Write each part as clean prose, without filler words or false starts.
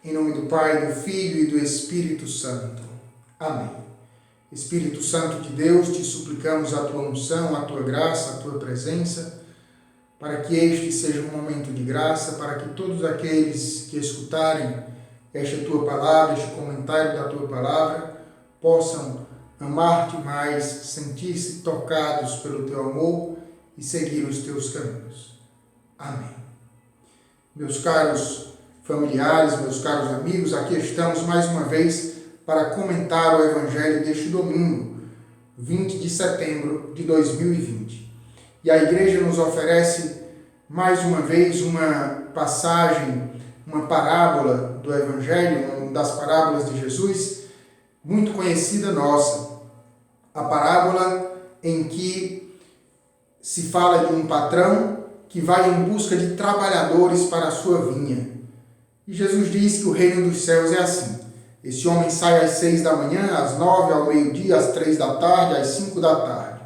Em nome do Pai, do Filho e do Espírito Santo. Amém. Espírito Santo de Deus, te suplicamos a tua unção, a tua graça, a tua presença, para que este seja um momento de graça, para que todos aqueles que escutarem esta tua palavra, este comentário da tua palavra, possam amar-te mais, sentir-se tocados pelo teu amor e seguir os teus caminhos. Amém. Meus caros familiares, meus caros amigos, aqui estamos mais uma vez para comentar o Evangelho deste domingo, 20 de setembro de 2020. E a Igreja nos oferece mais uma vez uma passagem, uma parábola do Evangelho, uma das parábolas de Jesus, muito conhecida nossa. A parábola em que se fala de um patrão que vai em busca de trabalhadores para a sua vinha. E Jesus diz que o reino dos céus é assim. Esse homem sai às 6 da manhã, às 9, ao meio-dia, às 3 da tarde, às 5 da tarde.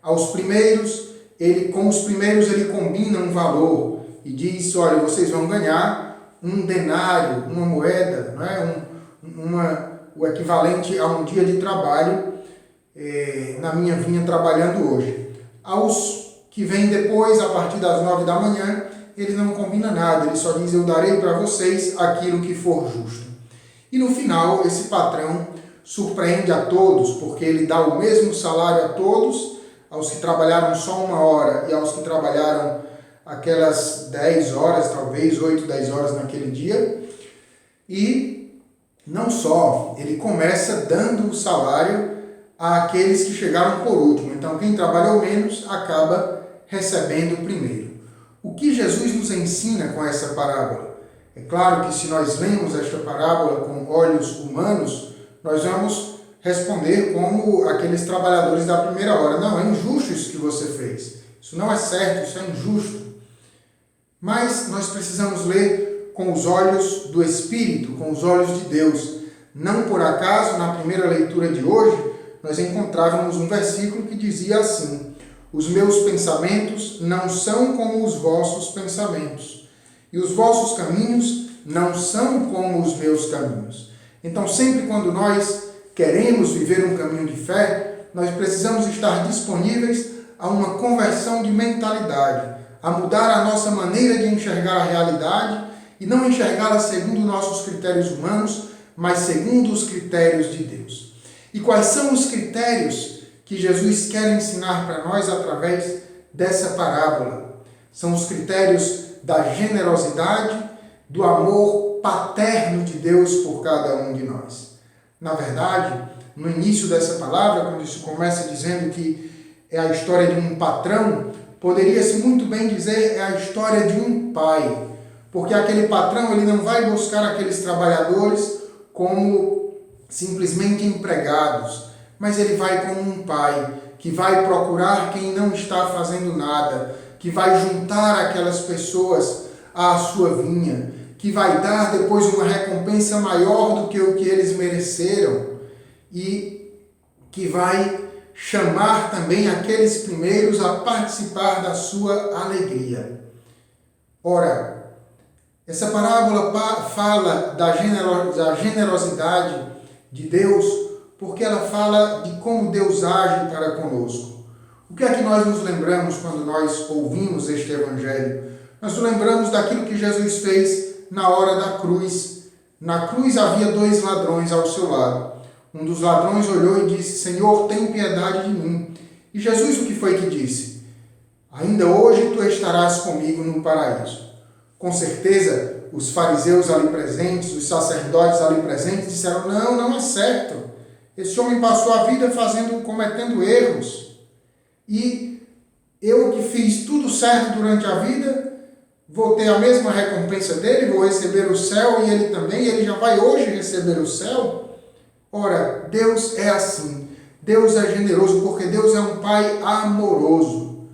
Com os primeiros, ele combina um valor e diz, olha, vocês vão ganhar um denário, uma moeda, não é? O equivalente a um dia de trabalho na minha vinha trabalhando hoje. Aos que vêm depois, a partir das 9 da manhã, ele não combina nada, ele só diz, eu darei para vocês aquilo que for justo. E no final, esse patrão surpreende a todos, porque ele dá o mesmo salário a todos, aos que trabalharam só 1 hora e aos que trabalharam aquelas 10 horas, talvez 8, 10 horas naquele dia. E não só, ele começa dando o salário àqueles que chegaram por último. Então, quem trabalhou menos acaba recebendo primeiro. O que Jesus nos ensina com essa parábola? É claro que se nós lemos esta parábola com olhos humanos, nós vamos responder como aqueles trabalhadores da primeira hora. Não, é injusto isso que você fez. Isso não é certo, isso é injusto. Mas nós precisamos ler com os olhos do Espírito, com os olhos de Deus. Não por acaso, na primeira leitura de hoje, nós encontrávamos um versículo que dizia assim: os meus pensamentos não são como os vossos pensamentos, e os vossos caminhos não são como os meus caminhos. Então, sempre quando nós queremos viver um caminho de fé, nós precisamos estar disponíveis a uma conversão de mentalidade, a mudar a nossa maneira de enxergar a realidade e não enxergá-la segundo nossos critérios humanos, mas segundo os critérios de Deus. E quais são os critérios que Jesus quer ensinar para nós através dessa parábola? São os critérios da generosidade, do amor paterno de Deus por cada um de nós. Na verdade, no início dessa palavra, quando isso começa dizendo que é a história de um patrão, poderia-se muito bem dizer é a história de um pai. Porque aquele patrão ele não vai buscar aqueles trabalhadores como simplesmente empregados, mas ele vai como um pai que vai procurar quem não está fazendo nada, que vai juntar aquelas pessoas à sua vinha, que vai dar depois uma recompensa maior do que o que eles mereceram e que vai chamar também aqueles primeiros a participar da sua alegria. Ora, essa parábola fala da generosidade de Deus, porque ela fala de como Deus age para conosco. O que é que nós nos lembramos quando nós ouvimos este Evangelho? Nós nos lembramos daquilo que Jesus fez na hora da cruz. Na cruz havia 2 ladrões ao seu lado. Um dos ladrões olhou e disse, Senhor, tem piedade de mim. E Jesus o que foi que disse? Ainda hoje tu estarás comigo no paraíso. Com certeza, os fariseus ali presentes, os sacerdotes ali presentes disseram, não é certo. Esse homem passou a vida cometendo erros. E eu que fiz tudo certo durante a vida, vou ter a mesma recompensa dele, vou receber o céu e ele também, ele já vai hoje receber o céu? Ora, Deus é assim. Deus é generoso porque Deus é um Pai amoroso.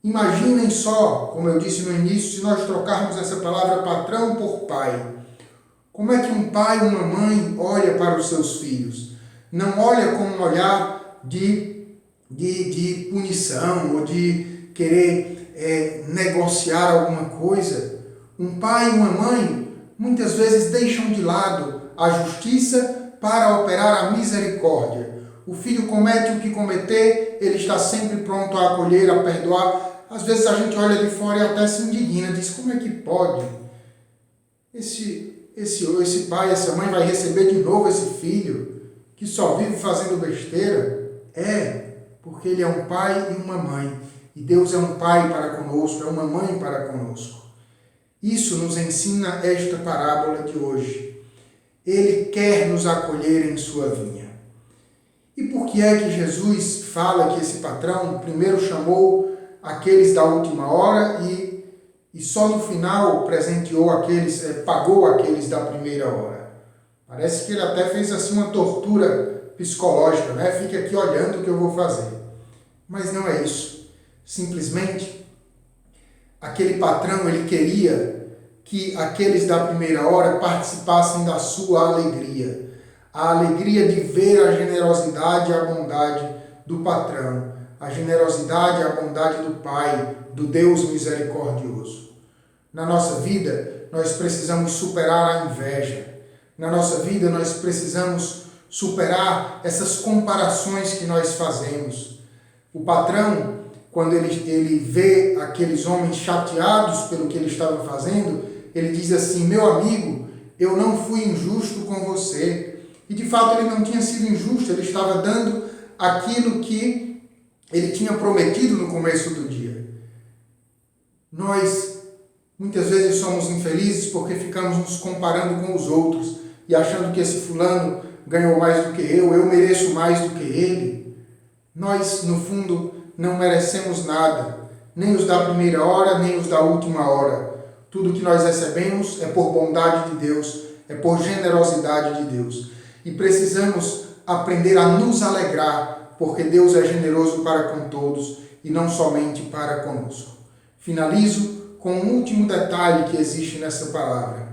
Imaginem só, como eu disse no início, se nós trocarmos essa palavra patrão por pai. Como é que um pai e uma mãe olha para os seus filhos? Não olha com um olhar de punição ou de querer negociar alguma coisa. Um pai e uma mãe muitas vezes deixam de lado a justiça para operar a misericórdia. O filho comete o que cometer, ele está sempre pronto a acolher, a perdoar. Às vezes a gente olha de fora e até se indigna, diz, como é que pode? Esse pai, essa mãe vai receber de novo esse filho que só vive fazendo besteira? Porque ele é um pai e uma mãe. E Deus é um pai para conosco, é uma mãe para conosco. Isso nos ensina esta parábola de hoje. Ele quer nos acolher em sua vinha. E por que é que Jesus fala que esse patrão primeiro chamou aqueles da última hora e só no final presenteou pagou aqueles da primeira hora? Parece que ele até fez assim uma tortura psicológica, né? Fique aqui olhando o que eu vou fazer. Mas não é isso. Simplesmente, aquele patrão, ele queria que aqueles da primeira hora participassem da sua alegria. A alegria de ver a generosidade e a bondade do patrão, a generosidade e a bondade do Pai, do Deus misericordioso. Na nossa vida, nós precisamos superar a inveja. Na nossa vida, nós precisamos superar essas comparações que nós fazemos. O patrão, quando ele vê aqueles homens chateados pelo que ele estava fazendo, ele diz assim, meu amigo, eu não fui injusto com você. E de fato ele não tinha sido injusto, ele estava dando aquilo que ele tinha prometido no começo do dia. Nós muitas vezes somos infelizes porque ficamos nos comparando com os outros e achando que esse fulano ganhou mais do que eu mereço mais do que ele. Nós, no fundo, não merecemos nada, nem os da primeira hora, nem os da última hora. Tudo que nós recebemos é por bondade de Deus, é por generosidade de Deus. E precisamos aprender a nos alegrar, porque Deus é generoso para com todos e não somente para conosco. Finalizo com um último detalhe que existe nessa palavra.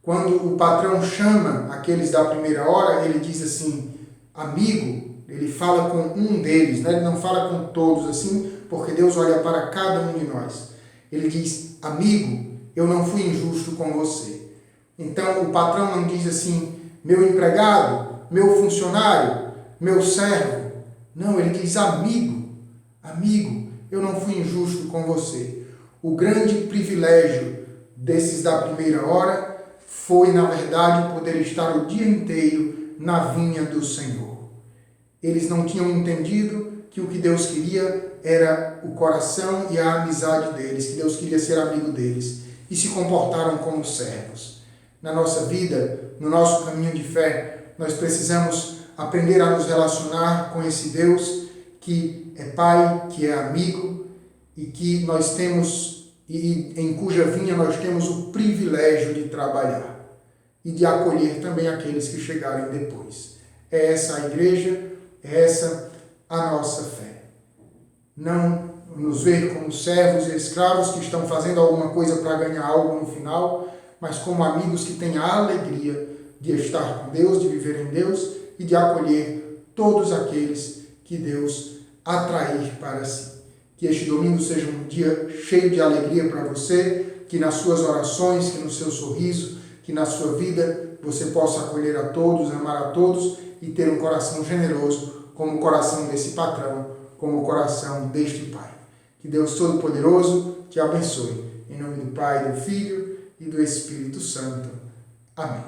Quando o patrão chama aqueles da primeira hora, ele diz assim, amigo, ele fala com um deles, né? Ele não fala com todos assim, porque Deus olha para cada um de nós. Ele diz, amigo, eu não fui injusto com você. Então o patrão não diz assim, meu empregado, meu funcionário, meu servo. Não, ele diz, amigo, eu não fui injusto com você. O grande privilégio desses da primeira hora foi, na verdade, poder estar o dia inteiro na vinha do Senhor. Eles não tinham entendido que o que Deus queria era o coração e a amizade deles, que Deus queria ser amigo deles, e se comportaram como servos. Na nossa vida, no nosso caminho de fé, nós precisamos aprender a nos relacionar com esse Deus que é Pai, que é amigo e que nós temos, e em cuja vinha nós temos o privilégio de trabalhar e de acolher também aqueles que chegarem depois. É essa a igreja, é essa a nossa fé. Não nos ver como servos e escravos que estão fazendo alguma coisa para ganhar algo no final, mas como amigos que têm a alegria de estar com Deus, de viver em Deus e de acolher todos aqueles que Deus atrair para si. Que este domingo seja um dia cheio de alegria para você, que nas suas orações, que no seu sorriso, que na sua vida você possa acolher a todos, amar a todos e ter um coração generoso como o coração desse patrão, como o coração deste Pai. Que Deus Todo-Poderoso te abençoe. Em nome do Pai, do Filho e do Espírito Santo. Amém.